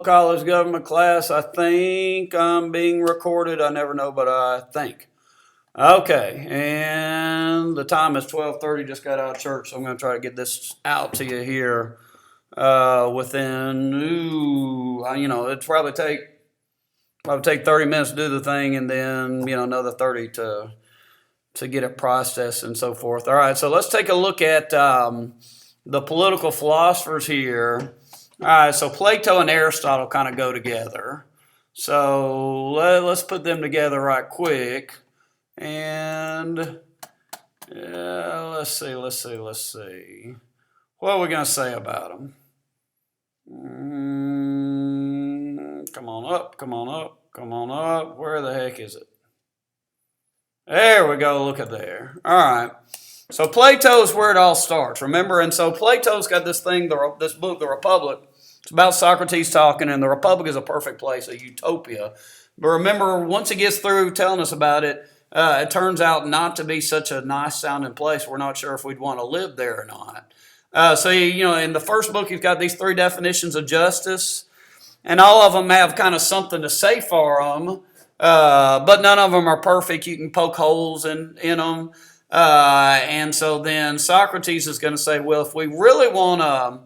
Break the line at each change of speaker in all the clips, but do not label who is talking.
College government class. I think I'm being recorded. I never know, but I think. Okay, and the time is 12:30. Just got out of church, so I'm going to try to get this out to you here within. It's probably take 30 minutes to do the thing, and then another 30 to get it processed and so forth. All right, so let's take a look at the political philosophers here. All right, so Plato and Aristotle kind of go together. So let's put them together right quick. And let's see. What are we going to say about them? Come on up. Where the heck is it? There we go. Look at there. All right. So Plato is where it all starts. Remember, and so Plato's got this thing, this book, The Republic. It's about Socrates talking, and the Republic is a perfect place, a utopia. But remember, once he gets through telling us about it, it turns out not to be such a nice sounding place. We're not sure if we'd want to live there or not. In the first book, you've got these three definitions of justice, and all of them have kind of something to say for them, but none of them are perfect. You can poke holes in them. And so then Socrates is going to say, well, if we really want to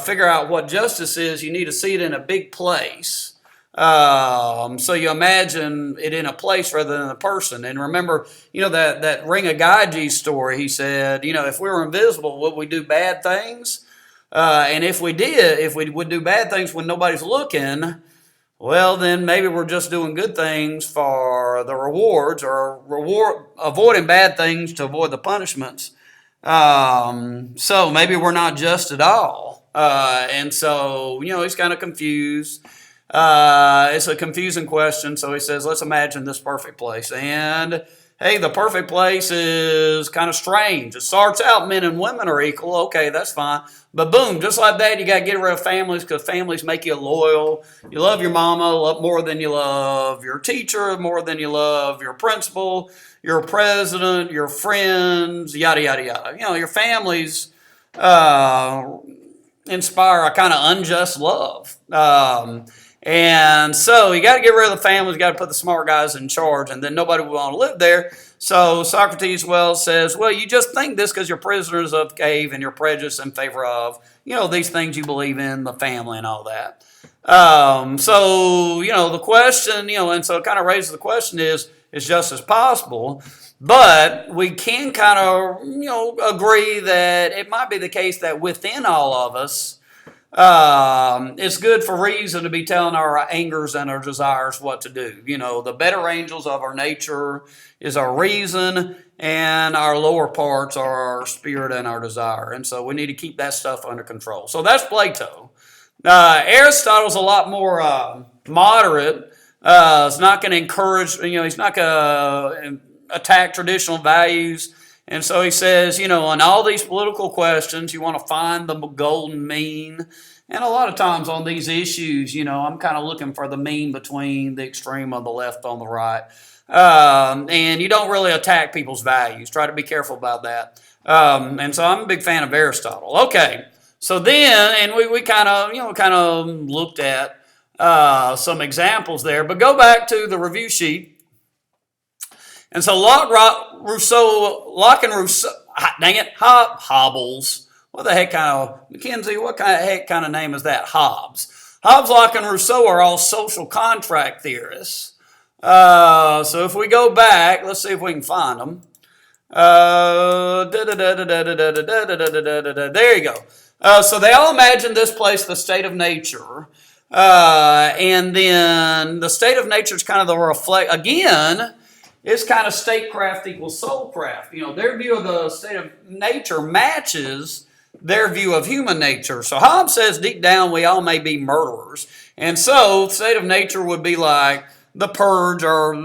figure out what justice is, you need to see it in a big place. So you imagine it in a place rather than a person. And remember, that Ring of Gyges story, he said, if we were invisible, would we do bad things? And if we would do bad things when nobody's looking, well, then maybe we're just doing good things for the rewards, or avoiding bad things to avoid the punishments. So maybe we're not just at all. And so, he's kind of confused. It's a confusing question. So he says, let's imagine this perfect place. And hey, the perfect place is kind of strange. It starts out men and women are equal. Okay, that's fine. But boom, just like that, you got to get rid of families, because families make you loyal. You love your mama more than you love your teacher, more than you love your principal, your president, your friends, yada, yada, yada. Your families inspire a kind of unjust love. And so you got to get rid of the families, you got to put the smart guys in charge, and then nobody will want to live there. So Socrates says, you just think this because you're prisoners of the cave and you're prejudiced in favor of, these things you believe in, the family and all that. The question, and so it kind of raises the question is justice possible? But we can kind of, agree that it might be the case that within all of us, it's good for reason to be telling our angers and our desires what to do. The better angels of our nature is our reason, and our lower parts are our spirit and our desire. And so we need to keep that stuff under control. So that's Plato. Aristotle's a lot more moderate. It's not going to encourage, he's not going to attack traditional values. And so he says, on all these political questions, you want to find the golden mean. And a lot of times on these issues, I'm kind of looking for the mean between the extreme on the left on the right. And you don't really attack people's values. Try to be careful about that. And so I'm a big fan of Aristotle. Okay, so then, and we kind of looked at some examples there. But go back to the review sheet. And so Locke and Rousseau, dang it, Hobbles. What the heck Mackenzie, what kind of name is that? Hobbes. Hobbes, Locke, and Rousseau are all social contract theorists. So if we go back, let's see if we can find them. There you go. So they all imagine this place, the state of nature. And then the state of nature is kind of the again, it's kind of statecraft equals soulcraft. Their view of the state of nature matches their view of human nature. So Hobbes says deep down we all may be murderers. And so the state of nature would be like The Purge, or,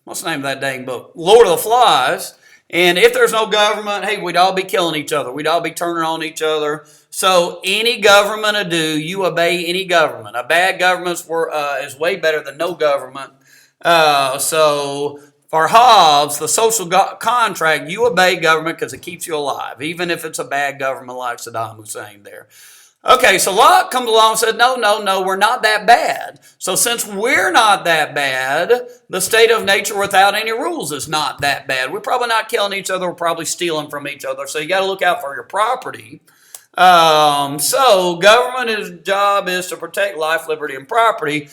what's the name of that dang book? Lord of the Flies. And if there's no government, hey, we'd all be killing each other. We'd all be turning on each other. So any government to do, you obey any government. A bad government is way better than no government. So For Hobbes, the social contract, you obey government because it keeps you alive, even if it's a bad government like Saddam Hussein there. Okay, so Locke comes along and said, no, we're not that bad. So since we're not that bad, the state of nature without any rules is not that bad. We're probably not killing each other. We're probably stealing from each other. So you got to look out for your property. So government's job is to protect life, liberty, and property.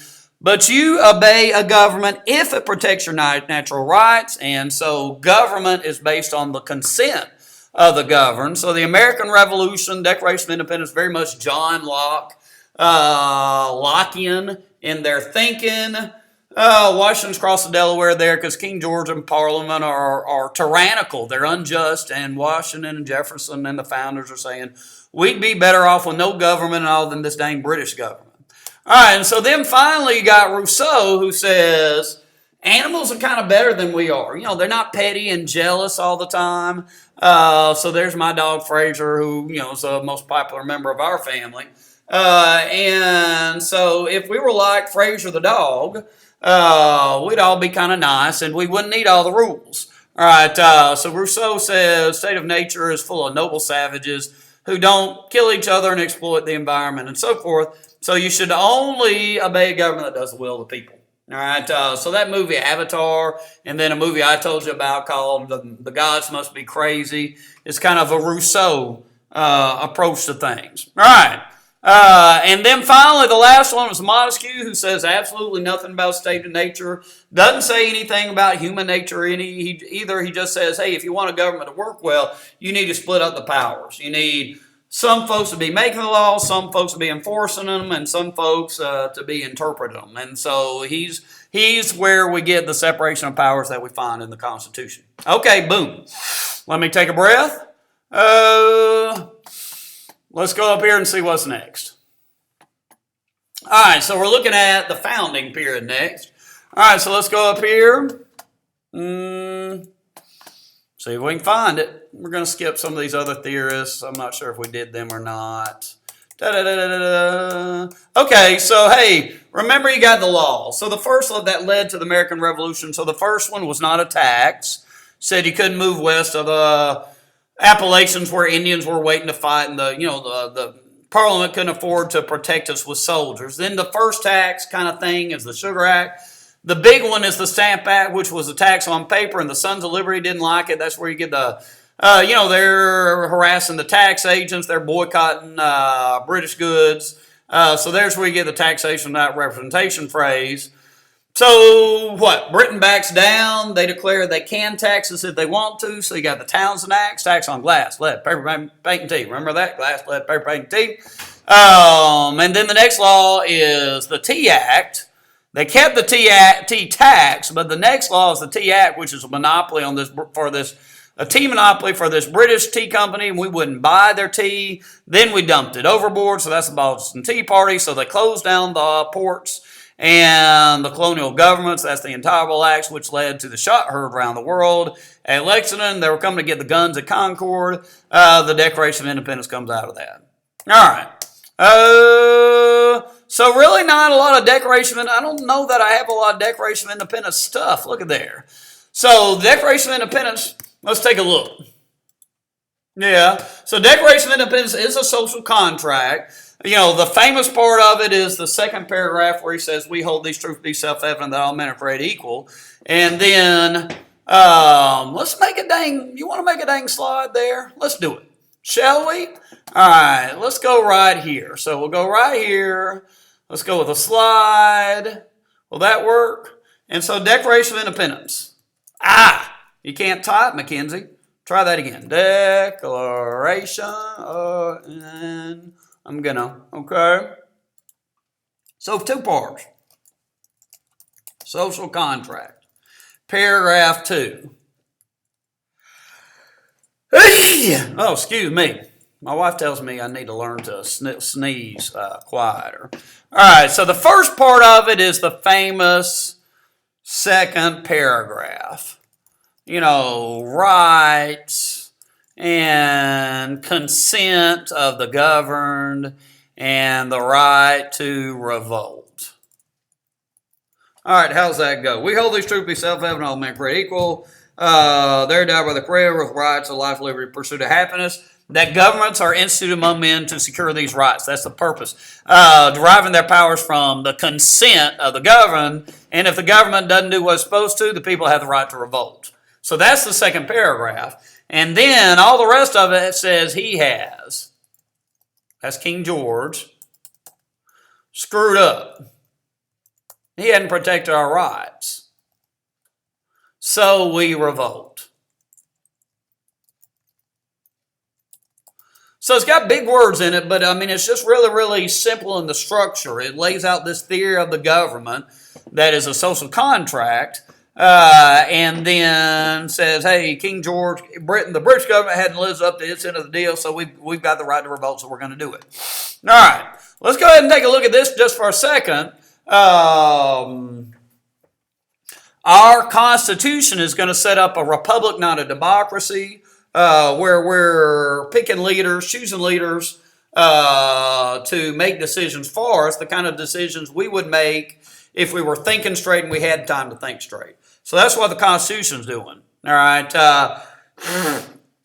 But you obey a government if it protects your natural rights. And so government is based on the consent of the governed. So the American Revolution, Declaration of Independence, very much John Locke, Lockean in their thinking. Washington's crossed the Delaware there because King George and Parliament are tyrannical. They're unjust. And Washington and Jefferson and the founders are saying, we'd be better off with no government and all than this dang British government. All right, and so then finally you got Rousseau who says, animals are kind of better than we are. You know, they're not petty and jealous all the time. So there's my dog Fraser, who, you know, is the most popular member of our family. And so if we were like Fraser the dog, we'd all be kind of nice and we wouldn't need all the rules. All right, so Rousseau says state of nature is full of noble savages who don't kill each other and exploit the environment and so forth. So you should only obey a government that does the will of the people. All right, so that movie Avatar, and then a movie I told you about called The Gods Must Be Crazy, is kind of a Rousseau approach to things. All right, and then finally the last one was Montesquieu, who says absolutely nothing about state of nature, doesn't say anything about human nature either. He just says, hey, if you want a government to work well, you need to split up the powers. You need some folks to be making the laws, some folks to be enforcing them, and some folks to be interpreting them. And so he's where we get the separation of powers that we find in the Constitution. Okay, boom. Let me take a breath. Let's go up here and see what's next. All right, so we're looking at the founding period next. All right, so let's go up here. See if we can find it. We're going to skip some of these other theorists. I'm not sure if we did them or not. Okay, so hey, remember you got the law. So the first law that led to the American Revolution. So the first one was not a tax. Said you couldn't move west of the Appalachians where Indians were waiting to fight, and the Parliament couldn't afford to protect us with soldiers. Then the first tax kind of thing is the Sugar Act. The big one is the Stamp Act, which was a tax on paper, and the Sons of Liberty didn't like it. That's where you get the, they're harassing the tax agents. They're boycotting British goods. So there's where you get the taxation without representation phrase. So what? Britain backs down. They declare they can tax us if they want to. So you got the Townsend Acts, tax on glass, lead, paper, paint, and tea. Remember that? Glass, lead, paper, paint, and tea. And then the next law is the Tea Act. They kept the tea tax, but the next law is the Tea Act, which is a monopoly on a tea monopoly for this British tea company, and we wouldn't buy their tea. Then we dumped it overboard, so that's the Boston Tea Party. So they closed down the ports and the colonial governments. That's the Intolerable Acts, which led to the shot heard around the world. At Lexington, they were coming to get the guns at Concord. The Declaration of Independence comes out of that. All right. So really not a lot of Declaration of Independence. I don't know that I have a lot of Declaration of Independence stuff. Look at there. So Declaration of Independence, let's take a look. Yeah, so Declaration of Independence is a social contract. You know, the famous part of it is the second paragraph where he says, we hold these truths to be self-evident that all men are created equal. And then, let's make a dang, you want to make a dang slide there? Let's do it. Shall we? All right, let's go right here. So we'll go right here. Let's go with a slide. Will that work? And so Declaration of Independence. You can't type, Mackenzie. Try that again. Declaration of I'm gonna, okay. So 2 parts. Social contract. Paragraph 2. Oh, excuse me. My wife tells me I need to learn to sneeze quieter. All right, so the first part of it is the famous second paragraph. You know, rights and consent of the governed and the right to revolt. All right, how's that go? We hold these truths to be self-evident, all men created equal. They're endowed by the Creator with rights of life, liberty, pursuit of happiness. That governments are instituted among men to secure these rights. That's the purpose. Deriving their powers from the consent of the governed, and if the government doesn't do what it's supposed to, the people have the right to revolt. So that's the second paragraph. And then all the rest of it says he has. That's King George. Screwed up. He hadn't protected our rights. So we revolt. So it's got big words in it, but I mean, it's just really, really simple in the structure. It lays out this theory of the government that is a social contract, and then says, hey, King George, the British government hadn't lived up to its end of the deal, so we've got the right to revolt, so we're going to do it. All right, let's go ahead and take a look at this just for a second. Our Constitution is going to set up a republic, not a democracy, where we're picking leaders, choosing leaders to make decisions for us, the kind of decisions we would make if we were thinking straight and we had time to think straight. So that's what the Constitution's doing. All right.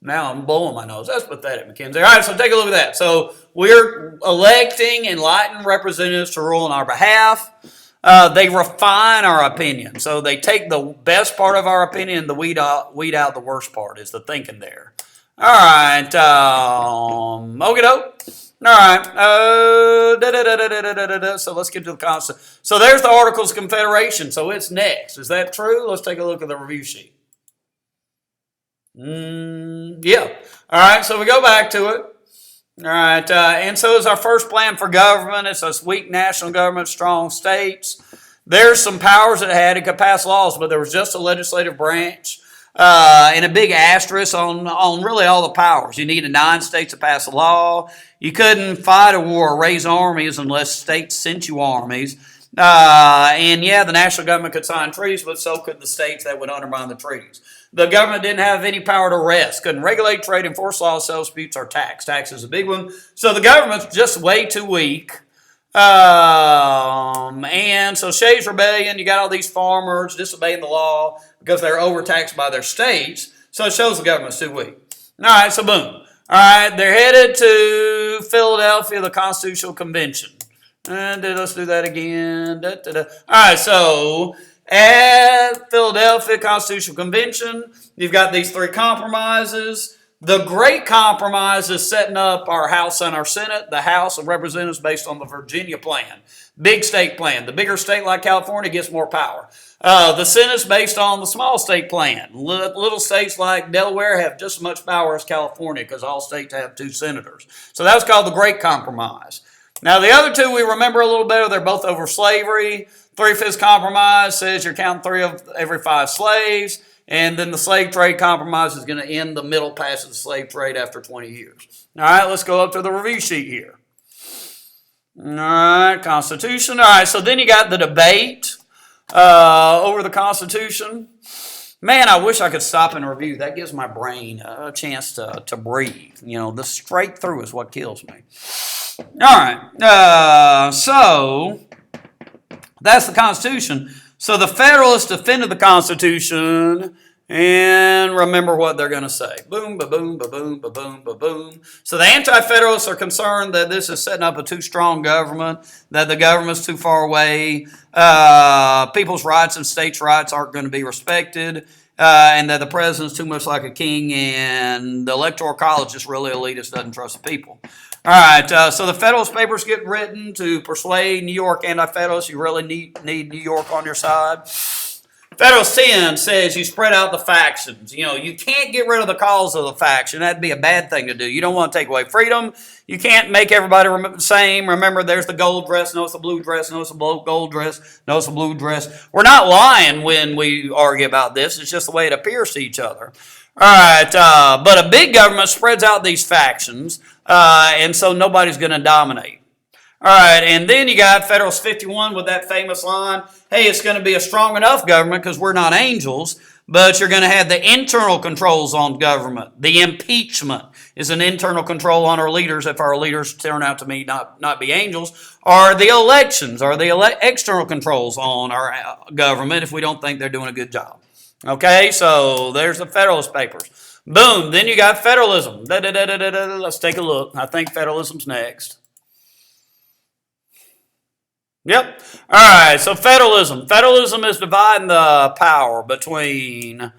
Now I'm blowing my nose. That's pathetic, Mackenzie. All right, so take a look at that. So we're electing enlightened representatives to rule on our behalf. They refine our opinion. So they take the best part of our opinion and weed out the worst part, is the thinking there. All right. Okie doke. All right. So let's get to the Constitution. So there's the Articles of Confederation. So it's next. Is that true? Let's take a look at the review sheet. Yeah. All right. So we go back to it. All right, and so is our first plan for government. It's a weak national government, strong states. There's some powers it had. It could pass laws, but there was just a legislative branch and a big asterisk on really all the powers. You needed 9 states to pass a law. You couldn't fight a war or raise armies unless states sent you armies. And yeah, the national government could sign treaties, but so could the states that would undermine the treaties. The government didn't have any power to arrest, couldn't regulate trade, enforce laws, settle disputes, or tax. Tax is a big one. So the government's just way too weak. And so Shays' Rebellion, you got all these farmers disobeying the law because they're overtaxed by their states. So it shows the government's too weak. All right, so boom. All right, they're headed to Philadelphia, the Constitutional Convention. And let's do that again. All right, so at Philadelphia Constitutional Convention, you've got these 3 compromises. The Great Compromise is setting up our House and our Senate, the House of Representatives based on the Virginia plan. Big state plan. The bigger state like California gets more power. The Senate's based on the small state plan. Little states like Delaware have just as much power as California because all states have 2 senators. So that was called the Great Compromise. Now the other 2 we remember a little better. They're both over slavery. 3/5 compromise says you're counting 3 of every 5 slaves. And then the slave trade compromise is going to end the middle pass of the slave trade after 20 years. All right, let's go up to the review sheet here. All right, Constitution. All right, so then you got the debate over the Constitution. Man, I wish I could stop and review. That gives my brain a chance to breathe. You know, the straight through is what kills me. All right, so that's the Constitution. So the Federalists defended the Constitution, and remember what they're going to say. Boom, ba-boom, ba-boom, ba-boom, ba-boom. So the Anti-Federalists are concerned that this is setting up a too strong government, that the government's too far away, people's rights and states' rights aren't going to be respected, and that the president's too much like a king, and the Electoral College is really elitist, doesn't trust the people. All right, so the Federalist Papers get written to persuade New York anti-Federalists. You really need New York on your side. Federalist 10 says you spread out the factions. You know, you can't get rid of the cause of the faction. That'd be a bad thing to do. You don't want to take away freedom. You can't make everybody the same. Remember, there's the gold dress. No, it's the blue dress. No, it's the gold dress. No, it's the blue dress. We're not lying when we argue about this. It's just the way it appears to each other. All right, but a big government spreads out these factions, and so nobody's going to dominate. All right, and then you got Federalist 51 with that famous line, hey, it's going to be a strong enough government because we're not angels, But you're going to have the internal controls on government. The impeachment is an internal control on our leaders if our leaders turn out to be not be angels. Or the elections are the external controls on our government if we don't think they're doing a good job. Okay, so there's the Federalist Papers. Boom, then you got federalism. Let's take a look. I think federalism's next. Yep. All right, so federalism. Federalism is dividing the power between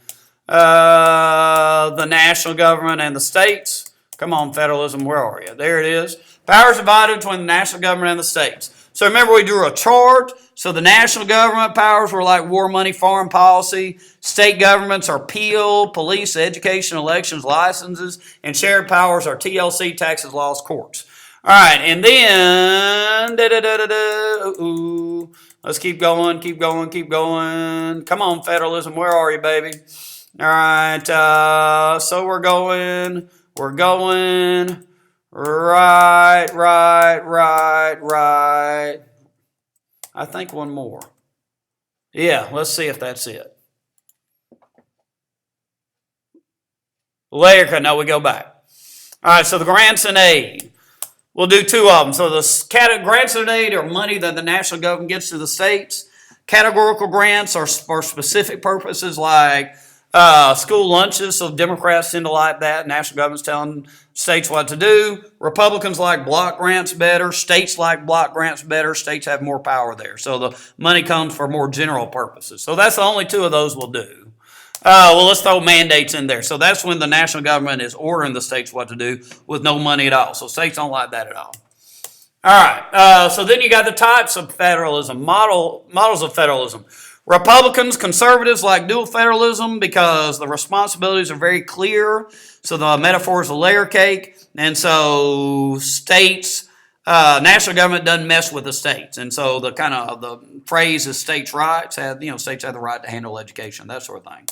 the national government and the states. Come on, federalism, where are you? There it is. Power is divided between the national government and the states. So remember, we drew a chart. So the national government powers were like war, money, foreign policy. State governments are appeal, police, education, elections, licenses. And shared powers are TLC, taxes, laws, courts. All right, and then, let's keep going. Come on, federalism, where are you, baby? All right, so we're going, right. I think one more. Yeah, let's see if that's it. Later, no, we go back. All right, so the grants and aid. We'll do two of them. So the grants and aid are money that the national government gets to the states. Categorical grants are for specific purposes like school lunches. So Democrats tend to like that. National government's telling states what to do. Republicans like block grants better. States like block grants better. States have more power there. So the money comes for more general purposes. So that's the only two of those we'll do. Well, let's throw mandates in there. So that's when the national government is ordering the states what to do with no money at all. So states don't like that at all. All right. So then you got the types of federalism, models of federalism. Republicans, conservatives like dual federalism because the responsibilities are very clear. So the metaphor is a layer cake. And so states, national government doesn't mess with the states. And so the phrase is states' rights. States have the right to handle education, that sort of thing.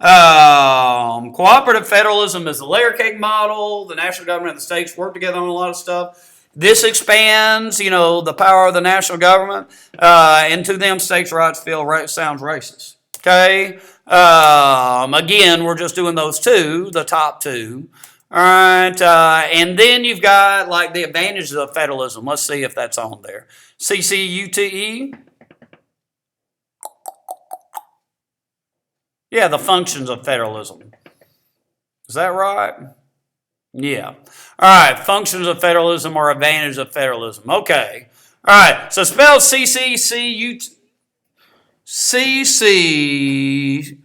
Cooperative federalism is the layer cake model. The national government and the states work together on a lot of stuff. This expands, the power of the national government. And to them, states' rights sounds racist. Okay? Again, we're just doing those two, the top two. All right, and then you've got like the advantages of federalism. Let's see if that's on there. CCUTE. Yeah, the functions of federalism. Is that right? Yeah. All right, functions of federalism or advantages of federalism. Okay. All right, so spell CCCUTE. CC,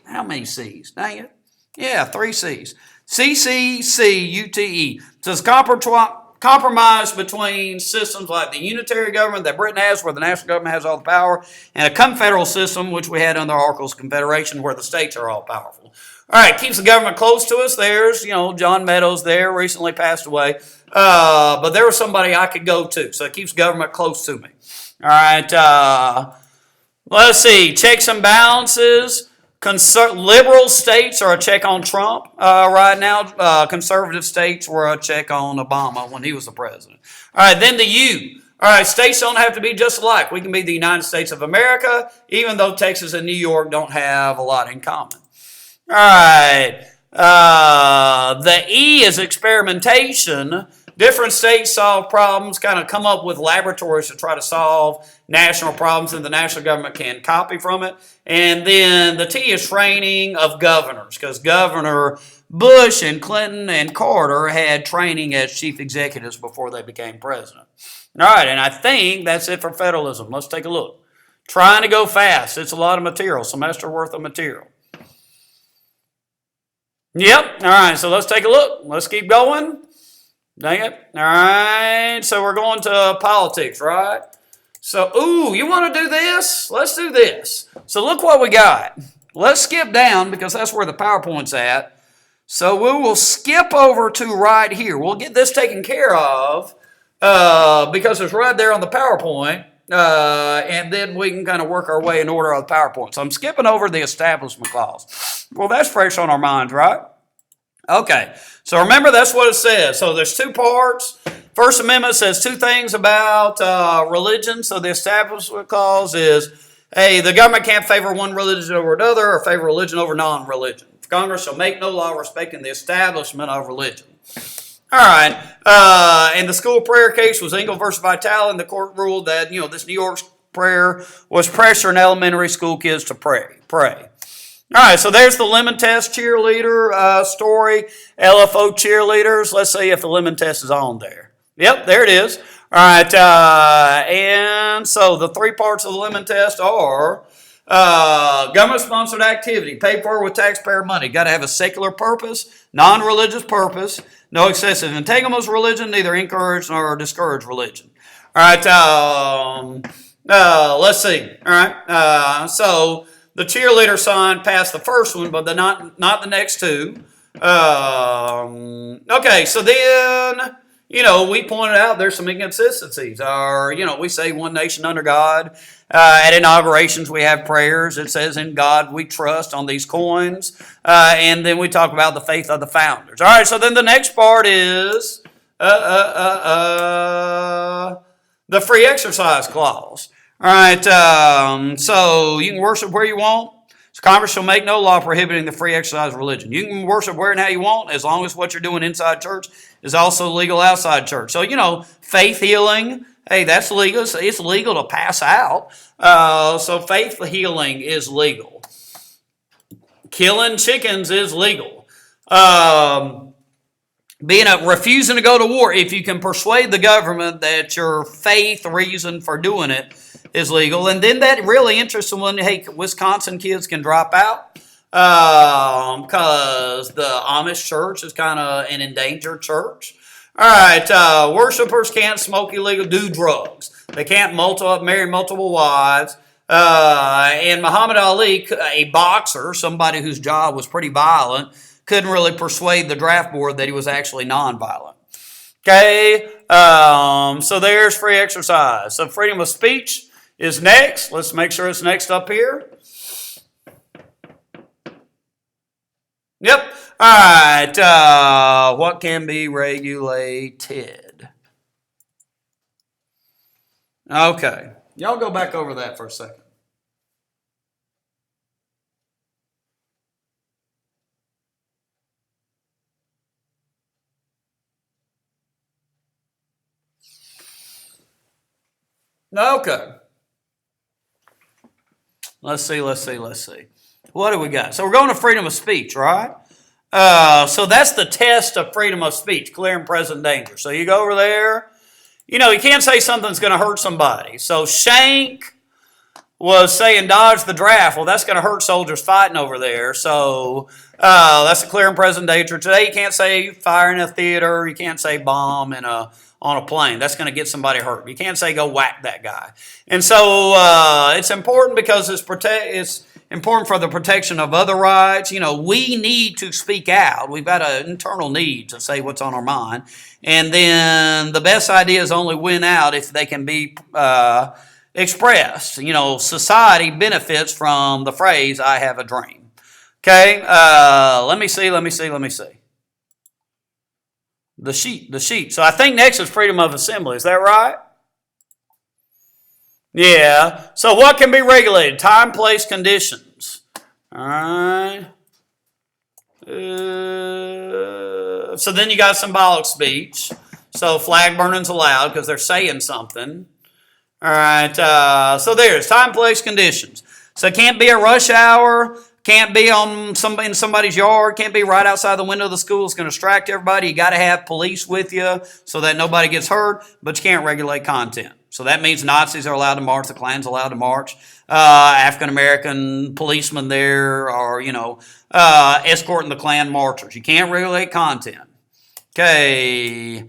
how many C's? Dang it. Yeah, 3 C's. CCCUTE. Says compromise between systems like the unitary government that Britain has, where the national government has all the power, and a confederal system, which we had under Articles of Confederation, where the states are all powerful. All right, keeps the government close to us. There's, John Meadows there, recently passed away. But there was somebody I could go to, so it keeps government close to me. All right, let's see, checks and balances. Liberal states are a check on Trump right now. Conservative states were a check on Obama when he was the president. All right, then the U. All right, states don't have to be just alike. We can be the United States of America, even though Texas and New York don't have a lot in common. All right, the E is experimentation. Different states solve problems, kind of come up with laboratories to try to solve national problems, and the national government can copy from it. And then the T is training of governors, because Governor Bush and Clinton and Carter had training as chief executives before they became president. All right, and I think that's it for federalism. Let's take a look. Trying to go fast. It's a lot of material, semester worth of material. Yep, all right, so let's take a look. Let's keep going. Dang it. All right, so we're going to politics, right? So, you want to do this? Let's do this. So look what we got. Let's skip down because that's where the PowerPoint's at. So we will skip over to right here. We'll get this taken care of because it's right there on the PowerPoint. And then we can kind of work our way in order of the PowerPoint. So I'm skipping over the Establishment Clause. Well, that's fresh on our minds, right? Okay, so remember that's what it says. So there's 2 parts. First Amendment says 2 things about religion. So the Establishment Clause is hey, the government can't favor one religion over another or favor religion over non-religion. Congress shall make no law respecting the establishment of religion. All right. And the school prayer case was Engel versus Vitale, and the court ruled that, this New York prayer was pressuring elementary school kids to pray. All right, so there's the lemon test cheerleader story, LFO cheerleaders. Let's see if the lemon test is on there. Yep, there it is. All right, and so the 3 parts of the lemon test are government-sponsored activity, paid for with taxpayer money. Got to have a secular purpose, non-religious purpose, no excessive entanglements with religion, neither encourage nor discourage religion. All right, let's see. All right, so the cheerleader sign passed the first one, but not the next 2. Okay, so then, we pointed out there's some inconsistencies. We say one nation under God. At inaugurations, we have prayers. It says, in God we trust on these coins. And then we talk about the faith of the founders. All right, so then the next part is the free exercise clause. All right, so you can worship where you want. So Congress shall make no law prohibiting the free exercise of religion. You can worship where and how you want, as long as what you're doing inside church is also legal outside church. So, faith healing, hey, that's legal. It's legal to pass out. So faith healing is legal. Killing chickens is legal. Refusing to go to war, if you can persuade the government that your faith reason for doing it is legal. And then that really interesting one, hey, Wisconsin kids can drop out because the Amish church is kind of an endangered church. All right, worshipers can't smoke illegal, do drugs. They can't marry multiple wives. And Muhammad Ali, a boxer, somebody whose job was pretty violent, couldn't really persuade the draft board that he was actually nonviolent. Okay, so there's free exercise. So freedom of speech is next. Let's make sure it's next up here. Yep. All right. What can be regulated? Okay. Y'all go back over that for a second. Okay. Let's see. What do we got? So we're going to freedom of speech, right? So that's the test of freedom of speech, clear and present danger. So you go over there. You can't say something's going to hurt somebody. So Shank was saying dodge the draft. Well, that's going to hurt soldiers fighting over there. So that's a clear and present danger. Today you can't say fire in a theater. You can't say bomb on a plane. That's going to get somebody hurt. You can't say go whack that guy. And so it's important because it's important for the protection of other rights. We need to speak out. We've got an internal need to say what's on our mind. And then the best ideas only win out if they can be expressed. Society benefits from the phrase, I have a dream. Okay, let me see. The sheet. So I think next is freedom of assembly. Is that right? Yeah. So what can be regulated? Time, place, conditions. All right. So then you got symbolic speech. So flag burning's allowed because they're saying something. All right. So there's time, place, conditions. So it can't be a rush hour. Can't be in somebody's yard. Can't be right outside the window of the school. It's going to distract everybody. You got to have police with you so that nobody gets hurt, but you can't regulate content. So that means Nazis are allowed to march. The Klan's allowed to march. African-American policemen there are, escorting the Klan marchers. You can't regulate content. Okay,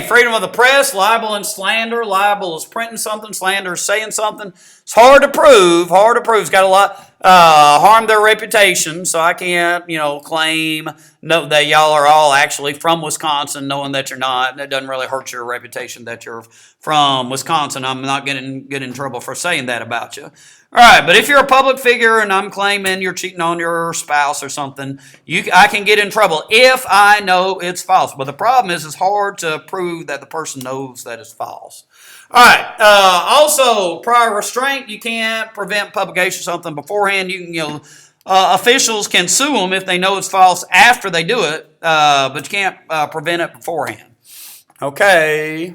freedom of the press, libel and slander. Libel is printing something. Slander is saying something. It's hard to prove. It's got a lot harm their reputation. So I can't, claim that y'all are all actually from Wisconsin, knowing that you're not. That doesn't really hurt your reputation that you're from Wisconsin. I'm not getting in trouble for saying that about you. All All right, but if you're a public figure and I'm claiming you're cheating on your spouse or something, I can get in trouble if I know it's false. But the problem is it's hard to prove that the person knows that it's false. All right. Also, prior restraint, you can't prevent publication of something beforehand. Officials can sue them if they know it's false after they do it, but you can't prevent it beforehand. Okay.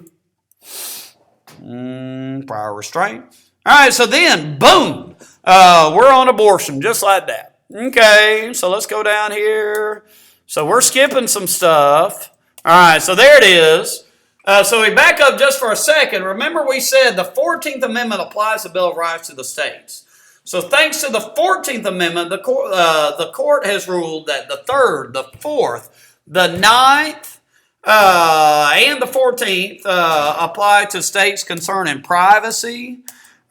Prior restraint. All right, so then, boom, we're on abortion, just like that. Okay, so let's go down here. So we're skipping some stuff. All right, so there it is. So we back up just for a second. Remember we said the 14th Amendment applies the Bill of Rights to the states. So thanks to the 14th Amendment, the court has ruled that the 3rd, the 4th, the 9th, and the 14th apply to states concerning privacy.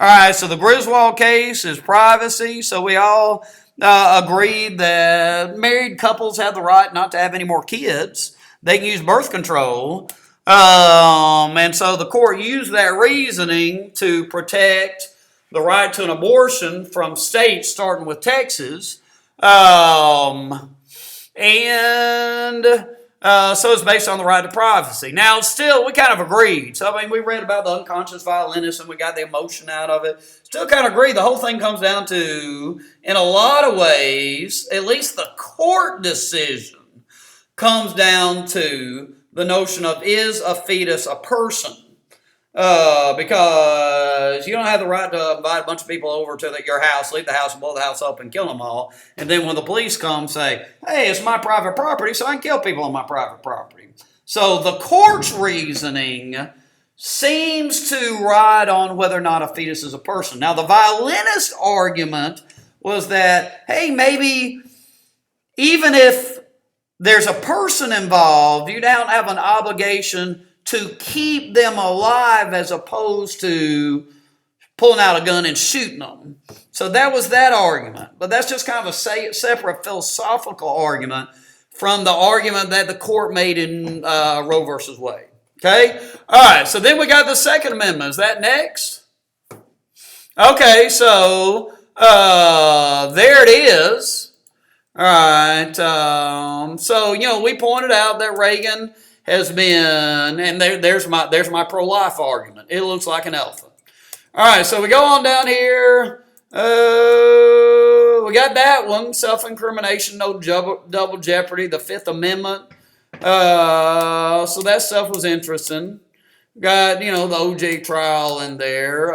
All right, so the Griswold case is privacy. So we all agreed that married couples have the right not to have any more kids. They can use birth control. And so the court used that reasoning to protect the right to an abortion from states starting with Texas. So it's based on the right to privacy. Now, still, we kind of agreed. So, I mean, we read about the unconscious violinist and we got the emotion out of it. Still kind of agree. The whole thing comes down to, in a lot of ways, at least the court decision comes down to the notion of, is a fetus a person? Because you don't have the right to invite a bunch of people over to your house, leave the house, blow the house up, and kill them all. And then when the police come, say, hey, it's my private property, so I can kill people on my private property. So the court's reasoning seems to ride on whether or not a fetus is a person. Now, the violinist argument was that, hey, maybe even if there's a person involved, you don't have an obligation to keep them alive as opposed to pulling out a gun and shooting them. So that was that argument. But that's just kind of a separate philosophical argument from the argument that the court made in Roe versus Wade. Okay? All right, so then we got the Second Amendment. Is that next? Okay, so there it is. All right. So, we pointed out that Reagan has been, and there's my pro-life argument. It looks like an elephant. All right, so we go on down here. We got that one, self-incrimination, no double jeopardy, the Fifth Amendment. So that stuff was interesting. Got, the OJ trial in there.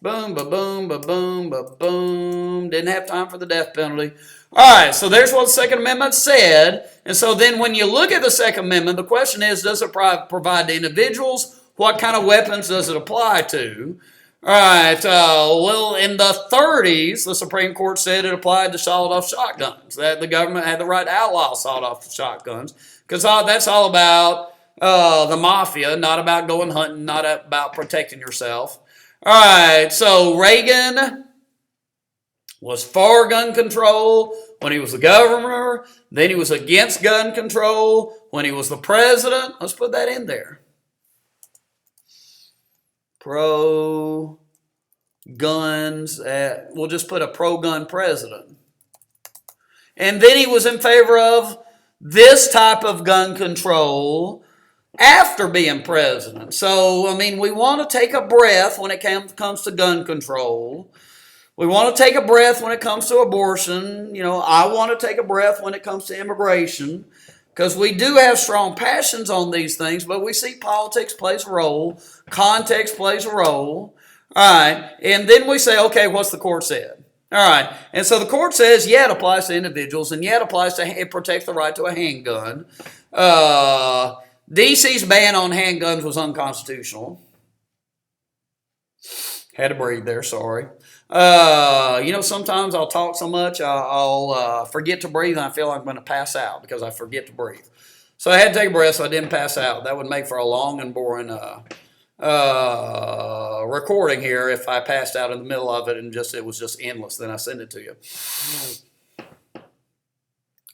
Boom, ba-boom, ba-boom, ba-boom. Didn't have time for the death penalty. All right, so there's what the Second Amendment said. And so then when you look at the Second Amendment, the question is, does it provide to individuals? What kind of weapons does it apply to? All right, well, in the 30s, the Supreme Court said it applied to sawed-off shotguns, that the government had the right to outlaw sawed-off shotguns, because that's all about the mafia, not about going hunting, not about protecting yourself. All right, so Reagan was for gun control when he was the governor. Then he was against gun control when he was the president. Let's put that in there. Pro guns. We'll just put a pro-gun president. And then he was in favor of this type of gun control after being president. So, we want to take a breath when it comes to gun control. We want to take a breath when it comes to abortion. I want to take a breath when it comes to immigration, because we do have strong passions on these things, but we see politics plays a role, context plays a role. All right, and then we say, okay, what's the court said? All right, and so the court says, yeah, it applies to individuals, and yeah, it protects the right to a handgun. DC's ban on handguns was unconstitutional. Had to breathe there, sorry. Sometimes I'll talk so much, I'll forget to breathe, and I feel like I'm going to pass out because I forget to breathe. So I had to take a breath so I didn't pass out. That would make for a long and boring recording here if I passed out in the middle of it and it was just endless. Then I send it to you.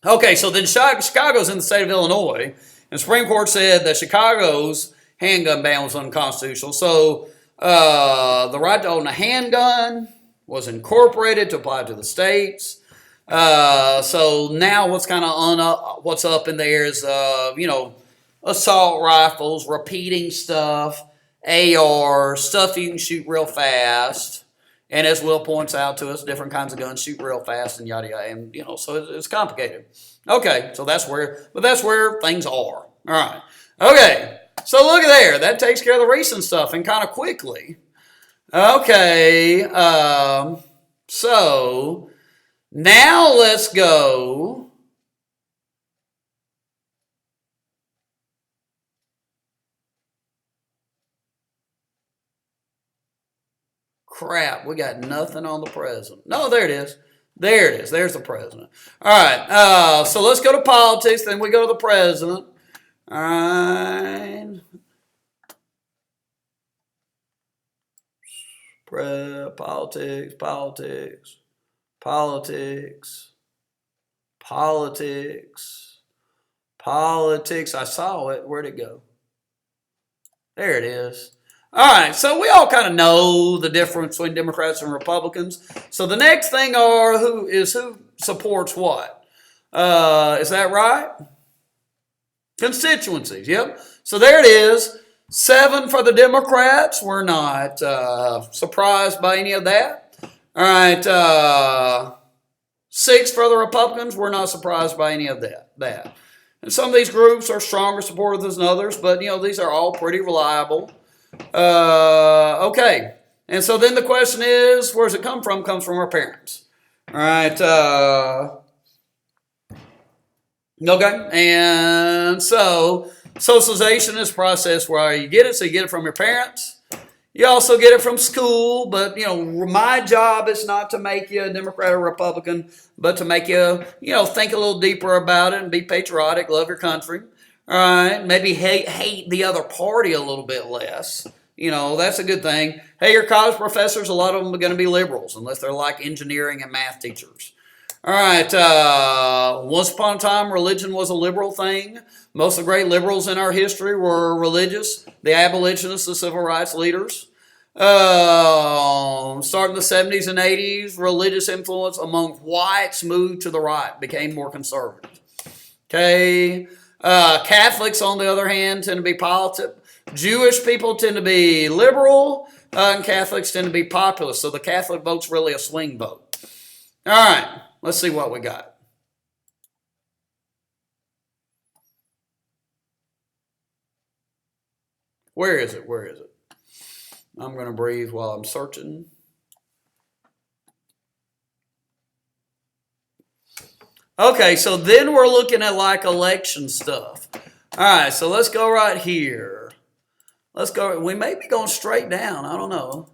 Okay, so then Chicago's in the state of Illinois, and the Supreme Court said that Chicago's handgun ban was unconstitutional. So The right to own a handgun was incorporated to apply to the states. So now what's up in there is assault rifles, repeating stuff, AR, stuff you can shoot real fast. And as Will points out to us, different kinds of guns shoot real fast and yada yada. And so it's complicated. Okay, so that's where things are. All right. Okay, so look at there. That takes care of the recent stuff and kind of quickly. Okay, so now let's go. Crap, we got nothing on the president. No, there it is. There it is. There's the president. All right, so let's go to politics, then we go to the president. All right. Politics. I saw it. Where'd it go? There it is. All right, so we all kind of know the difference between Democrats and Republicans. So the next thing who supports what? Is that right? Constituencies, yep. So there it is. 7 for the Democrats. We're not surprised by any of that. All right, 6 for the Republicans. We're not surprised by any of that. And some of these groups are stronger supporters than others, but these are all pretty reliable. Okay. And so then the question is, where does it come from? It comes from our parents. All right. Okay. And so socialization is a process where you get it. So you get it from your parents. You also get it from school. But, my job is not to make you a Democrat or Republican, but to make you, think a little deeper about it and be patriotic, love your country. All right, maybe hate the other party a little bit less. That's a good thing. Hey, your college professors, a lot of them are going to be liberals, unless they're like engineering and math teachers. All right, once upon a time, religion was a liberal thing. Most of the great liberals in our history were religious. The abolitionists, the civil rights leaders. Starting in the 70s and 80s, religious influence among whites moved to the right, became more conservative. Okay. Catholics, on the other hand, tend to be Jewish people tend to be liberal, and Catholics tend to be populist. So the Catholic vote's really a swing vote. All right, let's see what we got. Where is it? I'm going to breathe while I'm searching. Okay, so then we're looking at like election stuff. All right, so let's go right here. Let's go. We may be going straight down. I don't know.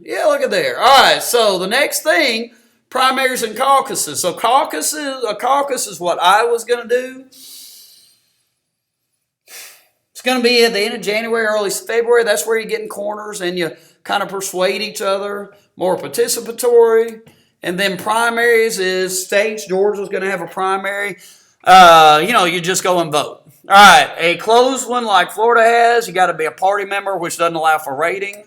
Yeah, look at there. All right, so the next thing, primaries and caucuses. So a caucus is what I was going to do. It's going to be at the end of January, early February. That's where you get in corners and you kind of persuade each other, more participatory. And then primaries is states. Georgia's going to have a primary. You just go and vote. All right, a closed one like Florida has, you got to be a party member, which doesn't allow for rating.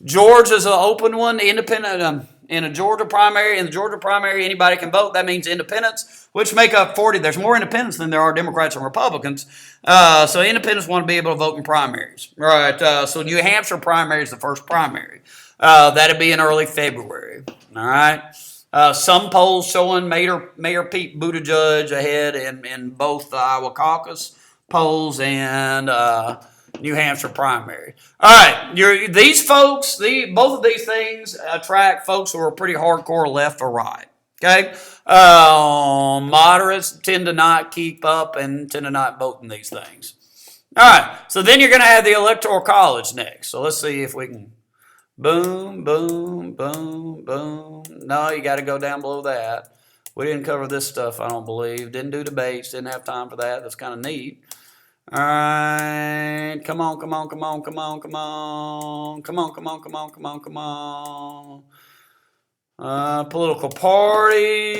Georgia's an open one, independent. In a Georgia primary, anybody can vote. That means independents, which make up 40. There's more independents than there are Democrats and Republicans. So independents want to be able to vote in primaries. All right. So New Hampshire primary is the first primary. That'd be in early February. All right. Some polls showing Mayor Pete Buttigieg ahead in both the Iowa caucus polls and New Hampshire primary. All right, these folks, both of these things attract folks who are pretty hardcore left or right. Okay, moderates tend to not keep up and tend to not vote in these things. All right, so then you're going to have the Electoral College next. So let's see if we can. Boom, boom, boom, boom. No, you got to go down below that. We didn't cover this stuff, I don't believe. Didn't do debates. Didn't have time for that. That's kind of neat. All right, come on. Political parties.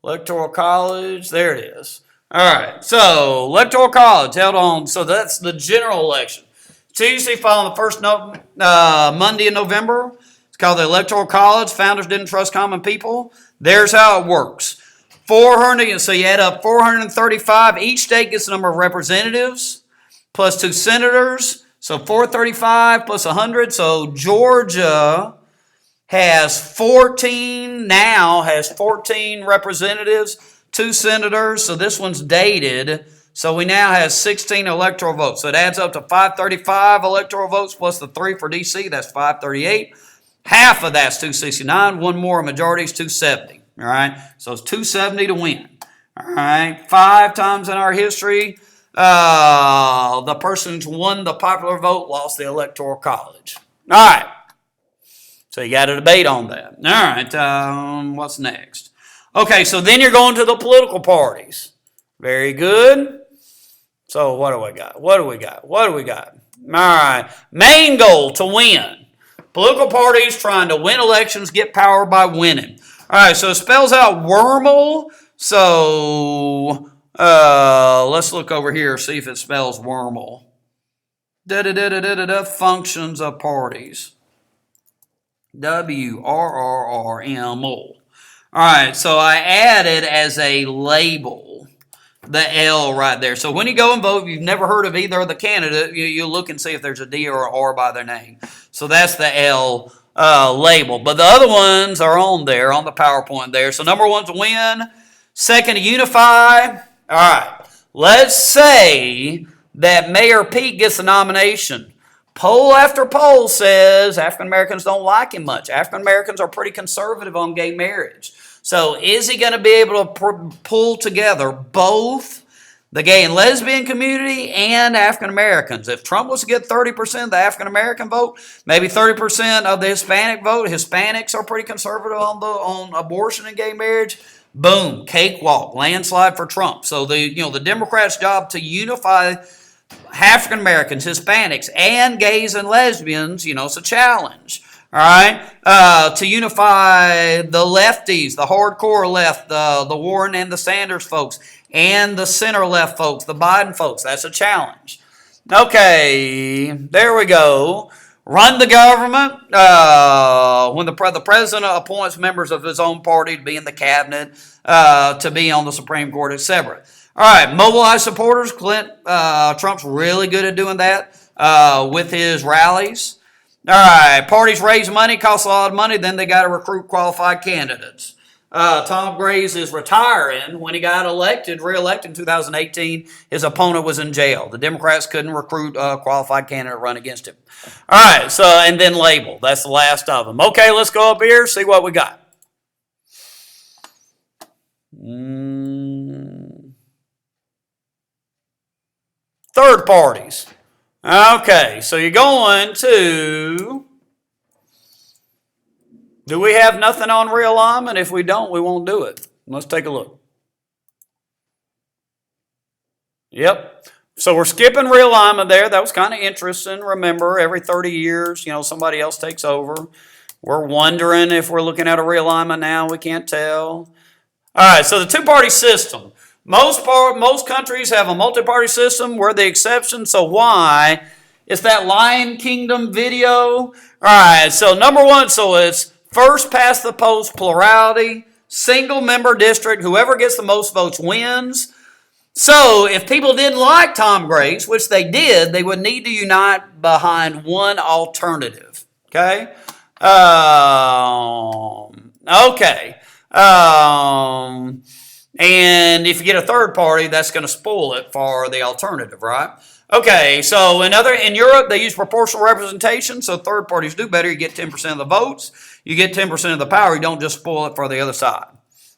Electoral College, there it is. All right, so Electoral College held on, so that's the general election. Tuesday following the first Monday in November. It's called the Electoral College. Founders didn't trust common people. There's how it works. 400, so you add up 435. Each state gets the number of representatives plus 2 senators. So 435 plus 100. So Georgia has 14 representatives, 2 senators. So this one's dated. So we now have 16 electoral votes. So it adds up to 535 electoral votes plus the 3 for D.C. That's 538. Half of that's 269. One more majority is 270. All right. So it's 270 to win. All right. 5 times in our history, the person who won the popular vote lost the electoral college. All right. So you got a debate on that. All right. What's next? Okay. So then you're going to the political parties. Very good. So what do we got? All right. Main goal to win. Political parties trying to win elections, get power by winning. All right, so it spells out wormel. So let's look over here, see if it spells wormel. Functions of parties. WRRRML. All right, so I added as a label the L right there. So when you go and vote, if you've never heard of either of the candidate, you look and see if there's a D or an R by their name. So that's the L label. But the other ones are on there, on the PowerPoint there. So number 1's to win. 2nd, to unify. All right. Let's say that Mayor Pete gets the nomination. Poll after poll says African Americans don't like him much. African Americans are pretty conservative on gay marriage. So is he going to be able to pull together both the gay and lesbian community and African Americans? If Trump was to get 30% of the African American vote, maybe 30% of the Hispanic vote, Hispanics are pretty conservative on abortion and gay marriage. Boom, cakewalk, landslide for Trump. So the Democrats' job to unify African Americans, Hispanics, and gays and lesbians, it's a challenge. All right, to unify the lefties, the hardcore left, the Warren and the Sanders folks, and the center left folks, the Biden folks. That's a challenge. Okay, there we go. Run the government. When the president appoints members of his own party to be in the cabinet, to be on the Supreme Court, etc. All right, mobilize supporters. Trump's really good at doing that with his rallies. All right, parties raise money, costs a lot of money, then they got to recruit qualified candidates. Tom Graves is retiring. When he got re-elected in 2018, his opponent was in jail. The Democrats couldn't recruit a qualified candidate to run against him. All right, so, and then label. That's the last of them. Okay, let's go up here, see what we got. Third parties. Okay, so you're going to, do we have nothing on realignment? If we don't, we won't do it. Let's take a look. Yep. So we're skipping realignment there. That was kind of interesting. Remember, every 30 years, somebody else takes over. We're wondering if we're looking at a realignment now. We can't tell. All right, so the two-party system. Most countries have a multi-party system. We're the exception. So why? It's that Lion Kingdom video. All right, so number 1, so it's first past the post plurality, single member district. Whoever gets the most votes wins. So if people didn't like Tom Graves, which they did, they would need to unite behind one alternative. Okay? Okay. And if you get a third party, that's going to spoil it for the alternative, right? Okay, so in Europe, they use proportional representation, so third parties do better. You get 10% of the votes. You get 10% of the power. You don't just spoil it for the other side.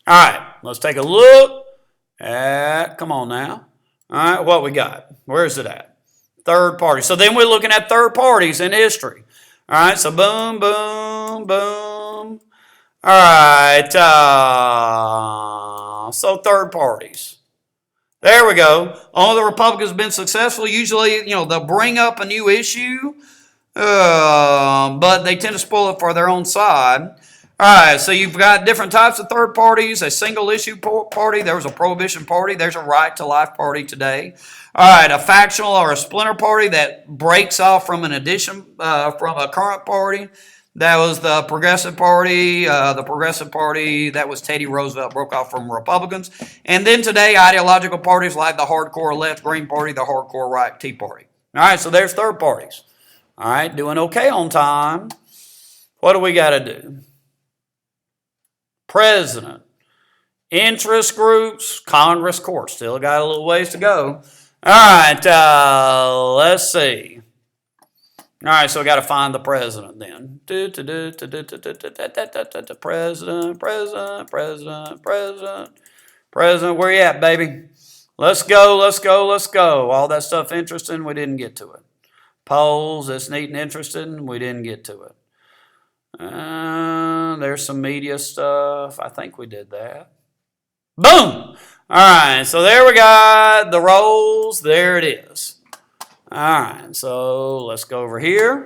All right, let's take a look at, come on now. All right, what we got? Where is it at? Third party. So then we're looking at third parties in history. All right, so boom, boom, boom. All right, so third parties. There we go. Only the Republicans have been successful. Usually, they'll bring up a new issue, but they tend to spoil it for their own side. All right, so you've got different types of third parties, a single issue party, there was a prohibition party, there's a right to life party today. All right, a factional or a splinter party that breaks off from an addition from a current party. That was the Progressive Party. The Progressive Party, that was Teddy Roosevelt, broke off from Republicans. And then today, ideological parties like the hardcore left Green Party, the hardcore right Tea Party. All right, so there's third parties. All right, doing okay on time. What do we got to do? President, interest groups, Congress, court. Still got a little ways to go. All right, let's see. All right, so we got to find the president then. President, where you at, baby? Let's go. All that stuff interesting, we didn't get to it. Polls, that's neat and interesting, we didn't get to it. There's some media stuff. I think we did that. Boom! All right, so there we got the roles. There it is. All right, so let's go over here.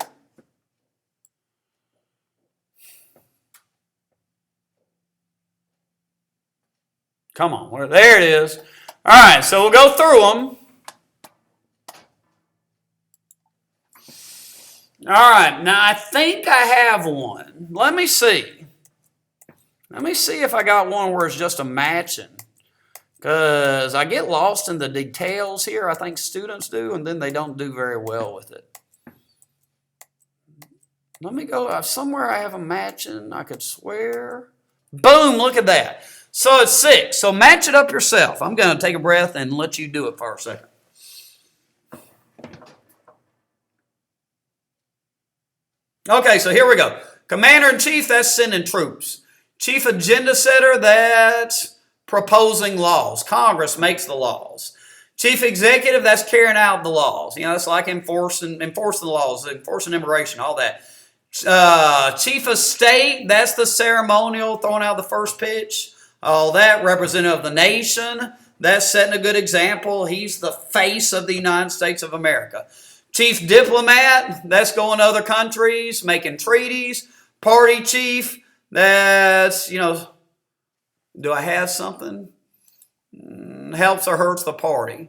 Come on, there it is. All right, so we'll go through them. All right, now I think I have one. Let me see. Let me see if I got one where it's just a matching. Because I get lost in the details here, I think students do, and then they don't do very well with it. Let me go, somewhere I have a matching, I could swear. Boom, look at that. So it's 6. So match it up yourself. I'm going to take a breath and let you do it for a second. Okay, so here we go. Commander-in-Chief, that's sending troops. Chief agenda setter, that's proposing laws. Congress makes the laws. Chief executive, that's carrying out the laws. You know, it's like enforcing the laws, enforcing immigration, all that. Chief of state, that's the ceremonial, throwing out the first pitch. All that. Representative of the nation, that's setting a good example. He's the face of the United States of America. Chief diplomat, that's going to other countries, making treaties. Party chief, that's, you know, do I have something? Helps or hurts the party.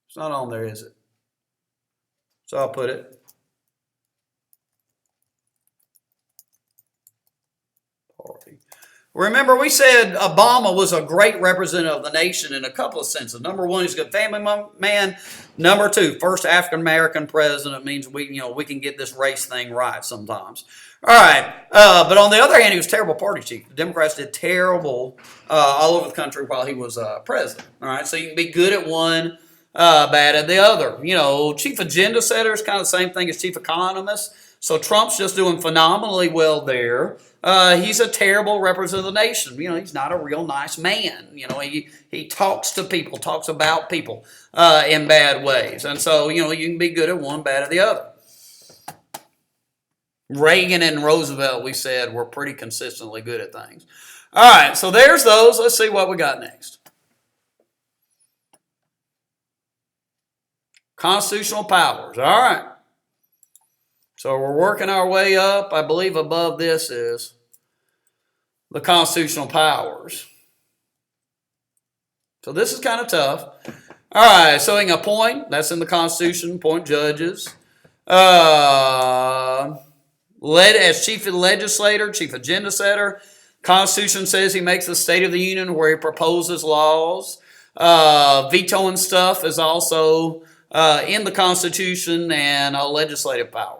It's not on there, is it? So I'll put it. Party. Remember, we said Obama was a great representative of the nation in a couple of senses. Number one, he's a good family man. Number two, first African American president means we can get this race thing right sometimes. All right, but on the other hand, he was a terrible party chief. The Democrats did terrible all over the country while he was president. All right, so you can be good at one, bad at the other. You know, chief agenda setter is kind of the same thing as chief economist. So Trump's just doing phenomenally well there. He's a terrible representative of the nation. You know, he's not a real nice man. You know, he talks to people, talks about people in bad ways. And so, you know, you can be good at one, bad at the other. Reagan and Roosevelt, we said, were pretty consistently good at things. All right, so there's those. Let's see what we got next. Constitutional powers. All right. So we're working our way up. I believe above this is the constitutional powers. So this is kind of tough. All right, so he can appoint. That's in the Constitution. Appoint judges. As chief legislator, chief agenda setter. Constitution says he makes the State of the Union where he proposes laws. Vetoing stuff is also in the Constitution and a legislative power.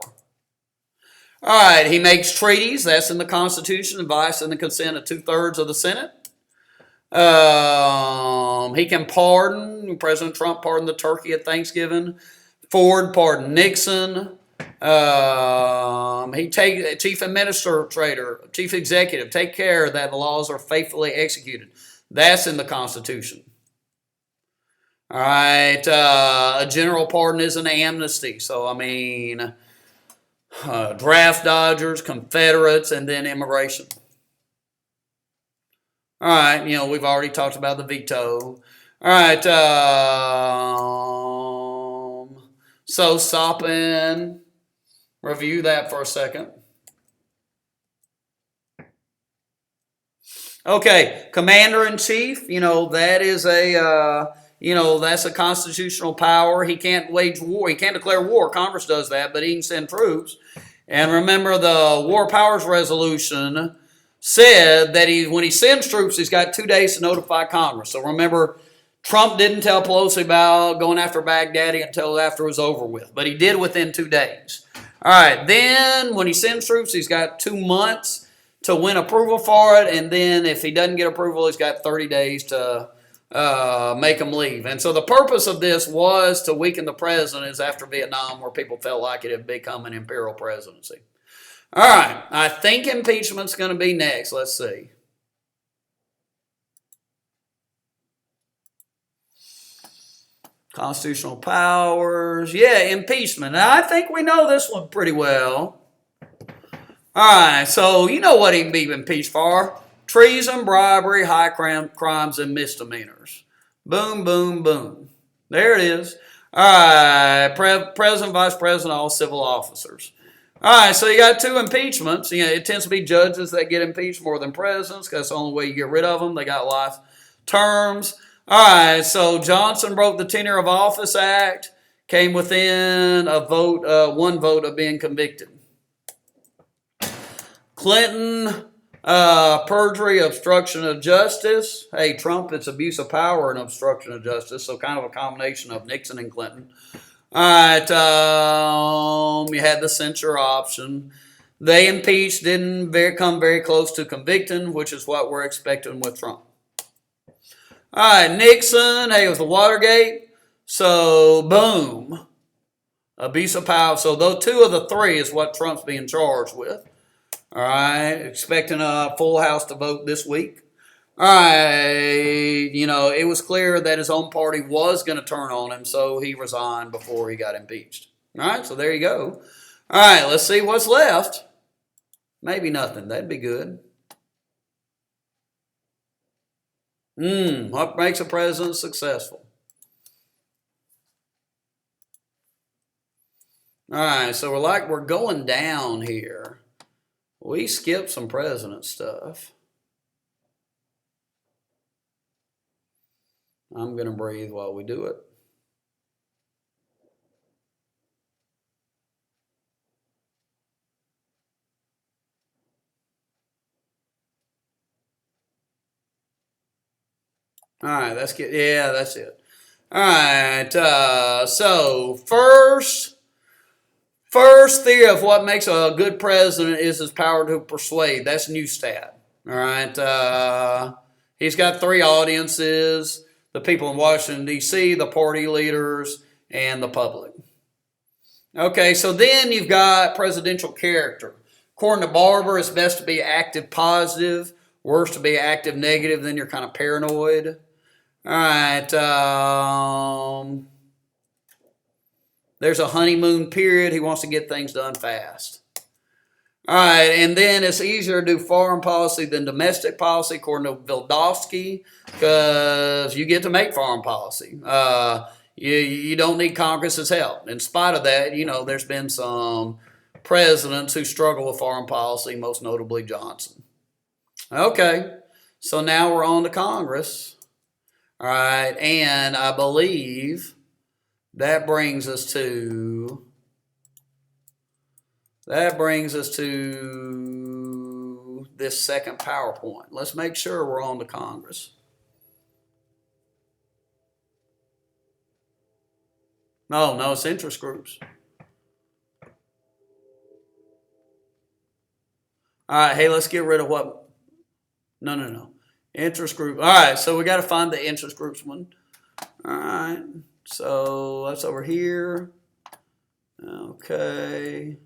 All right, he makes treaties. That's in the Constitution, advice and the consent of 2/3 of the Senate. He can pardon. President Trump pardoned the turkey at Thanksgiving. Ford pardoned Nixon. Chief administrator, chief executive, take care that the laws are faithfully executed. That's in the Constitution. All right, a general pardon is an amnesty. So, I mean, draft dodgers, Confederates, and then immigration. All right, you know, we've already talked about the veto. All right, so stop and review that for a second. Okay, commander-in-chief, that is that's a constitutional power. He can't wage war. He can't declare war. Congress does that, but he can send troops. And remember, the War Powers Resolution said that when he sends troops, he's got 2 days to notify Congress. So remember, Trump didn't tell Pelosi about going after Baghdadi until after it was over with, but he did within 2 days. All right, then when he sends troops, he's got 2 months to win approval for it, and then if he doesn't get approval, he's got 30 days to make him leave. And so the purpose of this was to weaken the president, as after Vietnam, where people felt like it had become an imperial presidency. All right, I think impeachment's going to be next. Let's see. Constitutional powers. Yeah, impeachment. Now, I think we know this one pretty well. All right, so you know what he can be impeached for. Treason, bribery, high crimes, and misdemeanors. Boom, boom, boom. There it is. All right, president, vice president, all civil officers. All right, so you got 2 impeachments. It tends to be judges that get impeached more than presidents, because that's the only way you get rid of them. They got life terms. All right, so Johnson broke the Tenure of Office Act, came within a vote, 1 vote of being convicted. Clinton, perjury, obstruction of justice. Hey, Trump, it's abuse of power and obstruction of justice, so kind of a combination of Nixon and Clinton. All right, you had the censure option. They impeached, didn't come very close to convicting, which is what we're expecting with Trump. All right, Nixon, hey, with the Watergate, so boom, abuse of power. So those 2 of the 3 is what Trump's being charged with. All right, expecting a full House to vote this week. All right, it was clear that his own party was going to turn on him, so he resigned before he got impeached. All right, so there you go. All right, let's see what's left. Maybe nothing. That'd be good. What makes a president successful? All right, so we're going down here. We skipped some president stuff. I'm going to breathe while we do it. All right, that's good. Yeah, that's it. All right, so first theory of what makes a good president is his power to persuade. That's Neustadt. All right, he's got 3 audiences: the people in Washington, D.C., the party leaders, and the public. Okay, so then you've got presidential character. According to Barber, it's best to be active positive, worse to be active negative, then you're kind of paranoid. All right, there's a honeymoon period. He wants to get things done fast. All right, and then it's easier to do foreign policy than domestic policy, according to Vildovsky, because you get to make foreign policy. You don't need Congress's help. In spite of that, there's been some presidents who struggle with foreign policy, most notably Johnson. Okay, so now we're on to Congress. All right, and I believe that brings us to this second PowerPoint. Let's make sure we're on to Congress. No, it's interest groups. All right, hey, let's get rid of what? No. Interest group. All right, so we got to find the interest groups one. All right, so that's over here. Okay.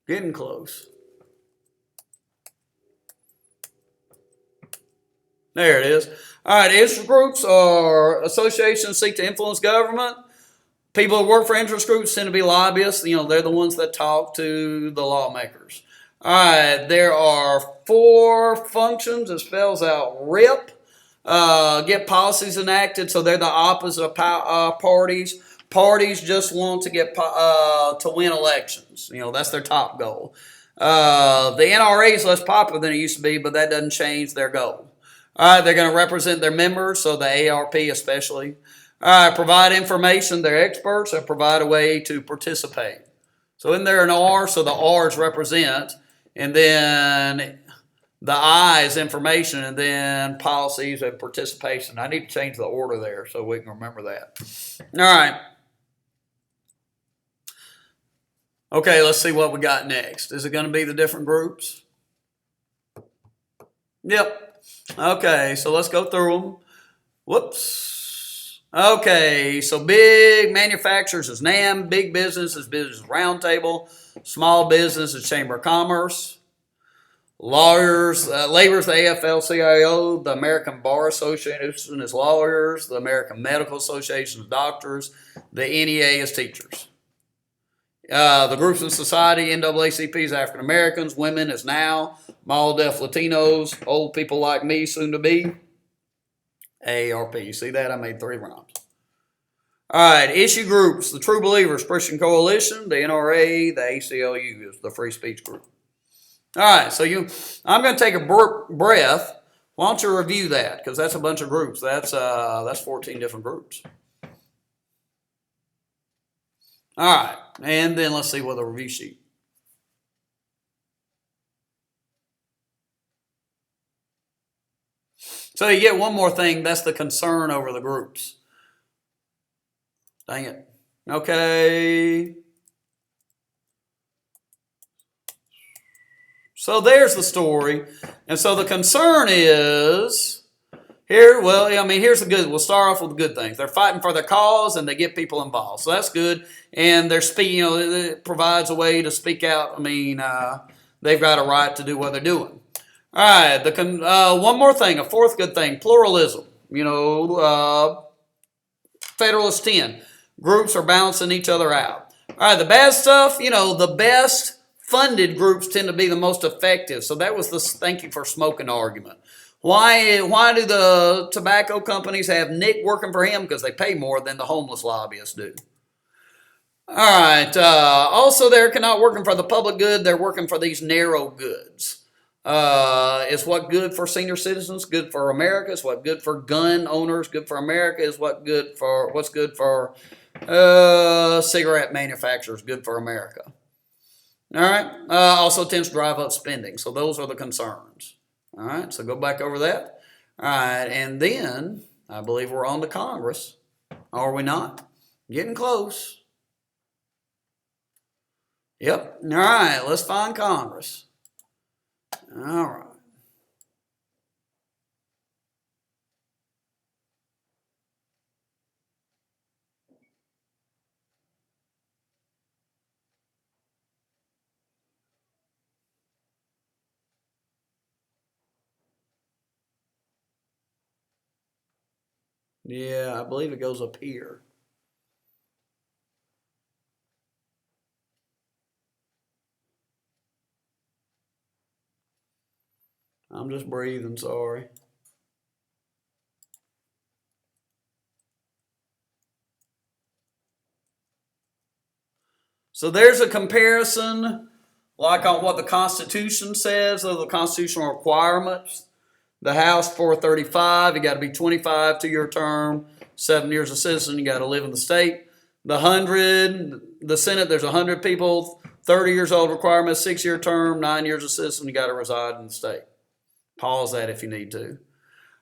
Getting close. There it is. All right, interest groups are associations seek to influence government. People who work for interest groups tend to be lobbyists. They're the ones that talk to the lawmakers. All right, there are 4 functions. It spells out RIP. get policies enacted, so they're the opposite of parties. Parties just want to get to win elections. That's their top goal. The NRA is less popular than it used to be, but that doesn't change their goal. All right, they're going to represent their members, so the ARP especially. All right, provide information. They're experts that provide a way to participate. So in there an R, so the R's represent, and then the I is information, and then policies and participation. I need to change the order there so we can remember that. All right. Okay, let's see what we got next. Is it going to be the different groups? Yep. Okay, so let's go through them. Whoops. Okay, so big manufacturers is NAM, big business is Business Roundtable, small business is Chamber of Commerce, lawyers, labor is the AFL-CIO, the American Bar Association is lawyers, the American Medical Association is doctors, the NEA is teachers. The groups in society, NAACP is African Americans, women is NOW, mall deaf Latinos, old people like me, soon to be, AARP. You see that? I made 3 rhymes. All right, issue groups, the True Believers Christian Coalition, the NRA, the ACLU is the free speech group. All right, so I'm going to take a breath. Why don't you review that? Because that's a bunch of groups. That's 14 different groups. All right, and then let's see what the review sheet. So you get one more thing. That's the concern over the groups. Dang it. Okay. So there's the story. And so the concern is here, well, I mean, here's the good. We'll start off with the good things. They're fighting for their cause and they get people involved. So that's good. And they're speaking, it provides a way to speak out. I mean, they've got a right to do what they're doing. All right, one more thing, a fourth good thing, pluralism. Federalist 10. Groups are balancing each other out. All right, the bad stuff, the best funded groups tend to be the most effective. So that was the thank you for smoking argument. Why do the tobacco companies have Nick working for him? Because they pay more than the homeless lobbyists do. All right, also they're not working for the public good, they're working for these narrow goods. Is what good for senior citizens? Good for America? Is what good for gun owners? Good for America? Is what's good for cigarette manufacturers? Good for America. All right. Also tends to drive up spending. So those are the concerns. All right. So go back over that. All right. And then I believe we're on to Congress. Are we not? Getting close. Yep. All right. Let's find Congress. All right. Yeah, I believe it goes up here. I'm just breathing, sorry. So there's a comparison, like on what the Constitution says of the constitutional requirements. The House 435, you got to be 25 2-year term, 7 years a citizen, you got to live in the state. The Senate, there's 100 people, 30 years old requirement, 6-year term, 9 years a citizen, you got to reside in the state. Pause that if you need to.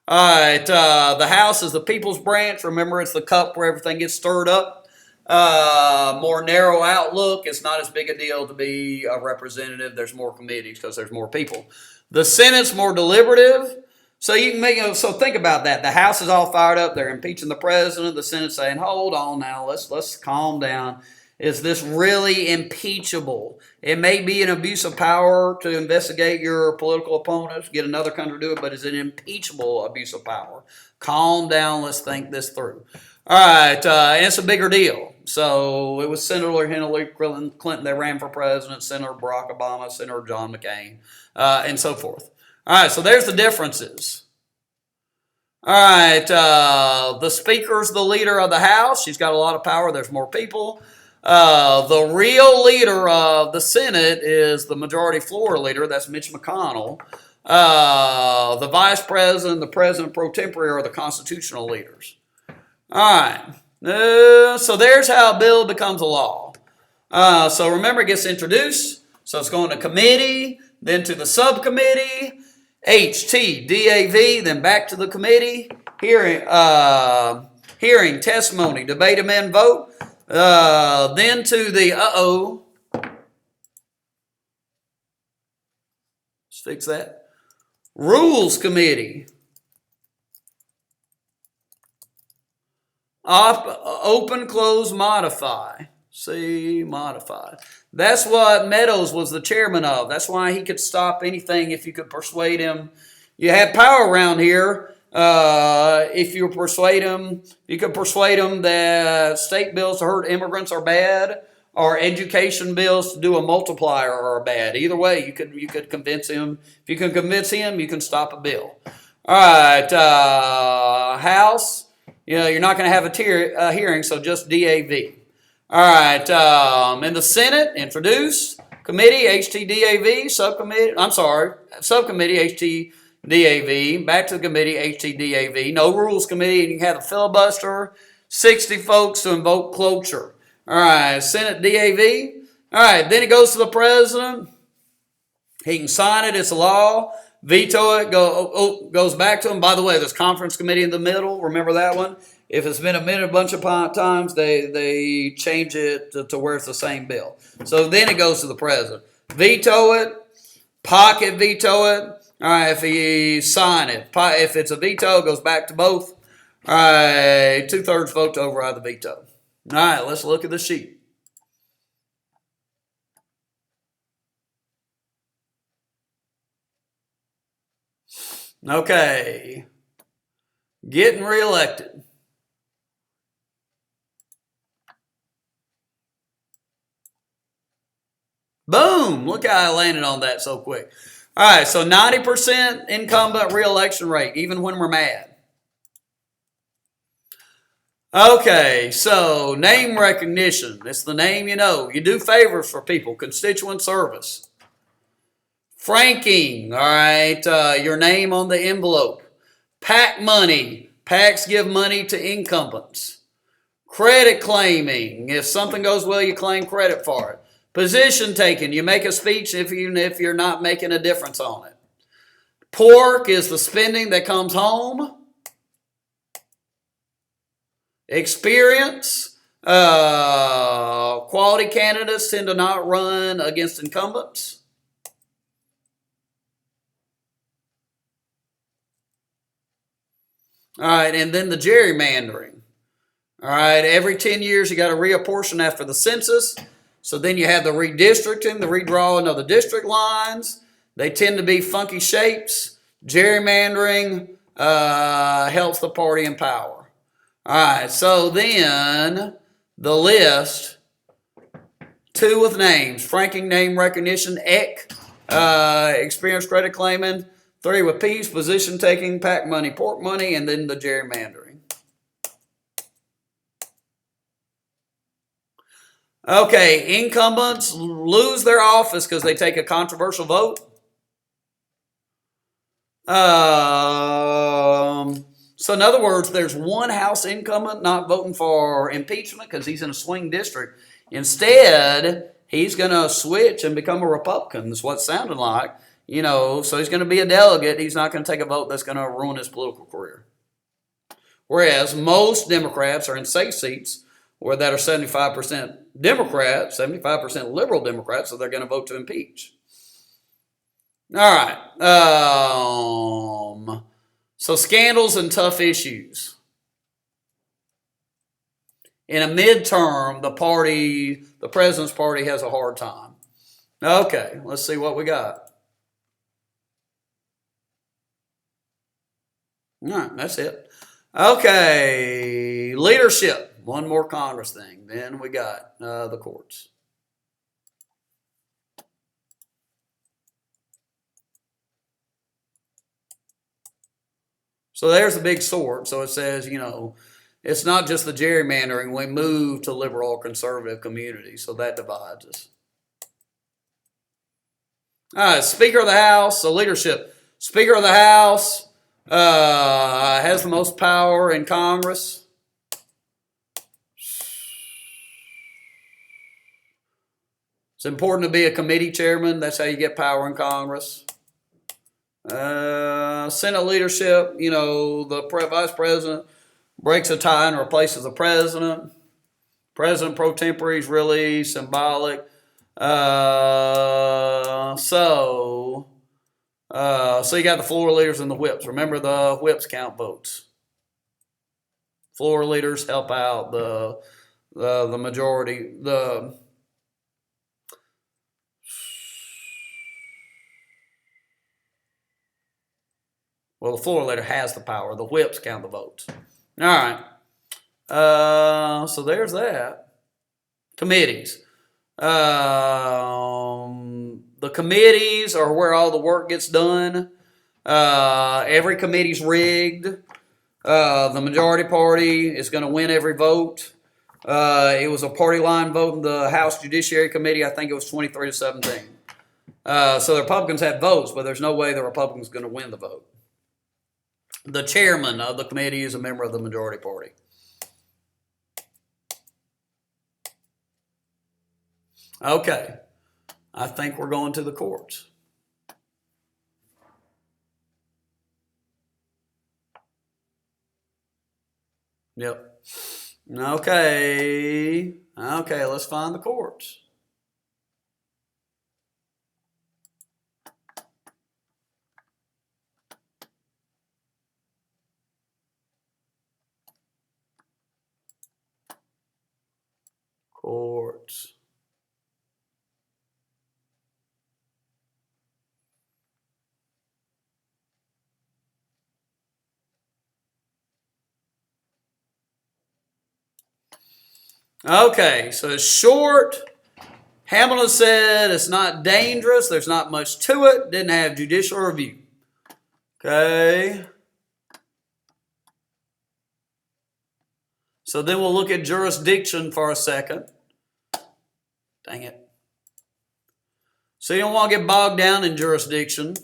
All right, the House is the people's branch. Remember, it's the cup where everything gets stirred up. More narrow outlook. It's not as big a deal to be a representative. There's more committees because there's more people. The Senate's more deliberative. So you can so think about that. The House is all fired up. They're impeaching the president. The Senate's saying, hold on now, let's calm down. Is this really impeachable? It may be an abuse of power to investigate your political opponents, get another country to do it, but is it impeachable abuse of power? Calm down. Let's think this through. All right, and it's a bigger deal. So it was Senator Hillary Clinton that ran for president, Senator Barack Obama, Senator John McCain, and so forth. All right, so there's the differences. All right, the Speaker's the leader of the House. She's got a lot of power. There's more people. The real leader of the Senate is the majority floor leader. That's Mitch McConnell. The Vice President, the President pro tempore are the constitutional leaders. All right. So there's how a bill becomes a law. So remember, it gets introduced. So it's going to committee, then to the subcommittee, HTDAV, then back to the committee, hearing, testimony, debate, amend, vote, then to the, let's fix that, Rules Committee, open, close, modify. See, modify. That's what Meadows was the chairman of. That's why he could stop anything if you could persuade him. You had power around here. If you persuade him, you could persuade him that state bills to hurt immigrants are bad, or education bills to do a multiplier are bad. Either way, you could convince him. If you can convince him, you can stop a bill. All right, House. You're not going to have a hearing, so just DAV. All right, in the Senate, introduce, committee, HTDAV, subcommittee, HTDAV, back to the committee, HTDAV, no rules committee, and you can have a filibuster, 60 folks to invoke cloture. All right, Senate DAV. All right, then it goes to the president. He can sign it, it's a law. Veto it, goes back to him. By the way, there's conference committee in the middle. Remember that one? If it's been amended a bunch of times, they change it to where it's the same bill. So then it goes to the president. Veto it, pocket veto it. All right, if he sign it. If it's a veto, it goes back to both. All right, 2/3 vote to override the veto. All right, let's look at the sheet. Okay, getting reelected. Boom! Look how I landed on that so quick. All right, so 90% incumbent reelection rate, even when we're mad. Okay, so name recognition. It's the name you know. You do favors for people, constituent service. Franking, all right, your name on the envelope. PAC money. PACs give money to incumbents. Credit claiming. If something goes well, you claim credit for it. Position taking. You make a speech even if you're not making a difference on it. Pork is the spending that comes home. Experience. Quality candidates tend to not run against incumbents. All right, and then the gerrymandering. All right, every 10 years you got to reapportion after the census. So then you have the redistricting, the redrawing of the district lines. They tend to be funky shapes. Gerrymandering helps the party in power. All right, so then the list, 2 with names, franking, name recognition, experience, credit claiming, 3 with P's, position taking, PAC money, pork money, and then the gerrymandering. Okay, incumbents lose their office because they take a controversial vote. So in other words, there's one House incumbent not voting for impeachment because he's in a swing district. Instead, he's going to switch and become a Republican. That's what it sounded like. So he's going to be a delegate. He's not going to take a vote that's going to ruin his political career. Whereas most Democrats are in safe seats where that are 75% Democrats, 75% liberal Democrats, so they're going to vote to impeach. All right. So scandals and tough issues. In a midterm, the president's party has a hard time. Okay, let's see what we got. All right, that's it. Okay, leadership. One more Congress thing. Then we got the courts. So there's the big sword. So it says, you know, it's not just the gerrymandering. We move to liberal or conservative communities. So that divides us. All right, Speaker of the House, so leadership. Speaker of the House has the most power in Congress. It's important to be a committee chairman. That's how you get power in Congress. Senate leadership, you know, the vice president breaks a tie and replaces the president. President pro tempore is really symbolic. So you got the floor leaders and the whips. Remember, the whips count votes. Floor leaders help out the majority. The floor leader has the power. The whips count the votes. All right. So there's that. Committees. The committees are where all the work gets done. Every committee's rigged. The majority party is going to win every vote. It was a party line vote in the House Judiciary Committee. I think it was 23-17. So the Republicans had votes, but there's no way the Republicans are going to win the vote. The chairman of the committee is a member of the majority party. Okay, I think we're going to the courts. Yep. Okay, let's find the courts. Courts. Okay, so it's short. Hamilton said it's not dangerous. There's not much to it. Didn't have judicial review. Okay. So then we'll look at jurisdiction for a second. Dang it. So you don't want to get bogged down in jurisdiction.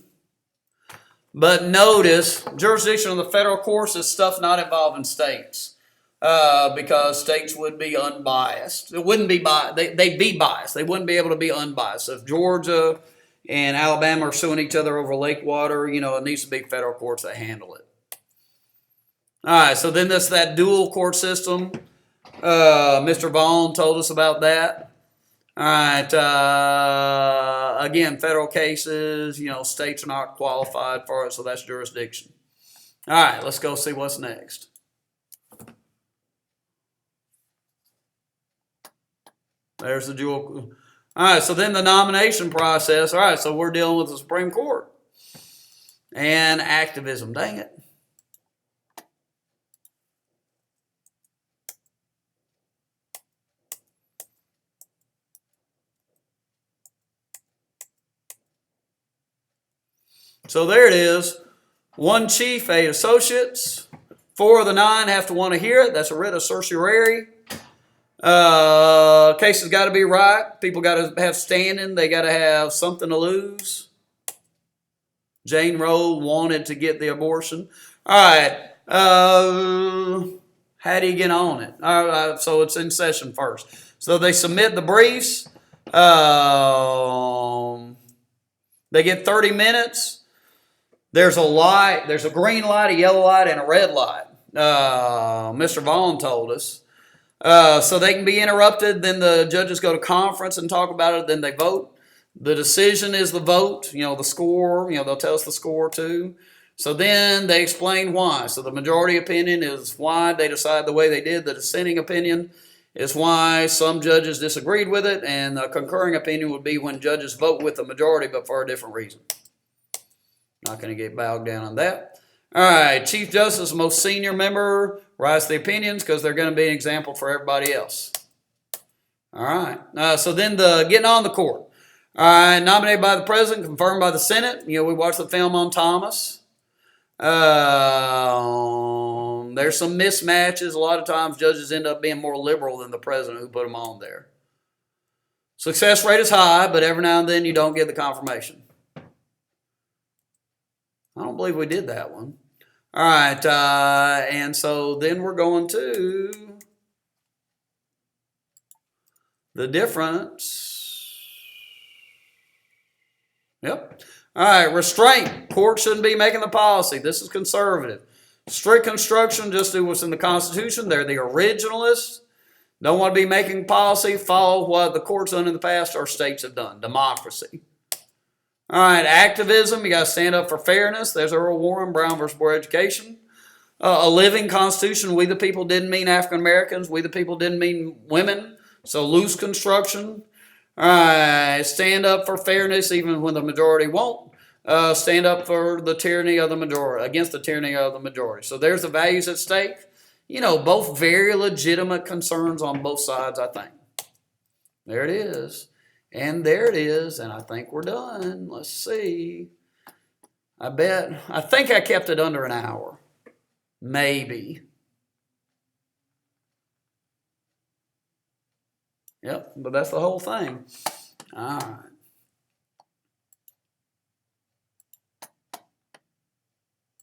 But notice, jurisdiction of the federal courts is stuff not involving states. Because states would be unbiased. It wouldn't be biased. They'd be biased. They wouldn't be able to be unbiased. If Georgia and Alabama are suing each other over lake water, you know, it needs to be federal courts that handle it. All right, so then there's that dual court system. Mr. Vaughn told us about that. All right, again, federal cases, you know, states are not qualified for it, so that's jurisdiction. All right, let's go see what's next. There's the dual. All right, so then the nomination process. All right, so we're dealing with the Supreme Court. And activism, dang it. So there it is. 1 chief, 8 associates. 4 of the 9 have to want to hear it. That's a writ of certiorari. Case has got to be right. People got to have standing. They got to have something to lose. Jane Roe wanted to get the abortion. All right. How do you get on it? All right, so it's in session first. So they submit the briefs. They get 30 minutes. There's a light. There's a green light, a yellow light, and a red light. Mr. Vaughn told us. So they can be interrupted. Then the judges go to conference and talk about it. Then they vote. The decision is the vote. You know, the score. You know, they'll tell us the score too. So then they explain why. So the majority opinion is why they decide the way they did. The dissenting opinion is why some judges disagreed with it. And the concurring opinion would be when judges vote with the majority but for a different reason. Not going to get bogged down on that. All right, Chief Justice, most senior member, writes the opinions because they're going to be an example for everybody else. All right, so then the getting on the court. All right, nominated by the president, confirmed by the Senate. You know, we watched the film on Thomas. There's some mismatches. A lot of times judges end up being more liberal than the president who put them on there. Success rate is high, but every now and then you don't get the confirmation. I don't believe we did that one. All right, and so then we're going to the difference. Yep. All right, restraint. Court shouldn't be making the policy. This is conservative. Strict construction, just do what's in the Constitution. They're the originalists. Don't want to be making policy. Follow what the court's done in the past or states have done. Democracy. All right, activism. You got to stand up for fairness. There's Earl Warren, Brown versus Board of Education. A living Constitution. We the people didn't mean African Americans. We the people didn't mean women. So loose construction. All right, stand up for fairness even when the majority won't. Stand up for the tyranny of the majority, against the tyranny of the majority. So there's the values at stake. You know, both very legitimate concerns on both sides, I think. There it is. And there it is. And I think we're done. Let's see. I think I kept it under an hour. Maybe. Yep, but that's the whole thing. All right.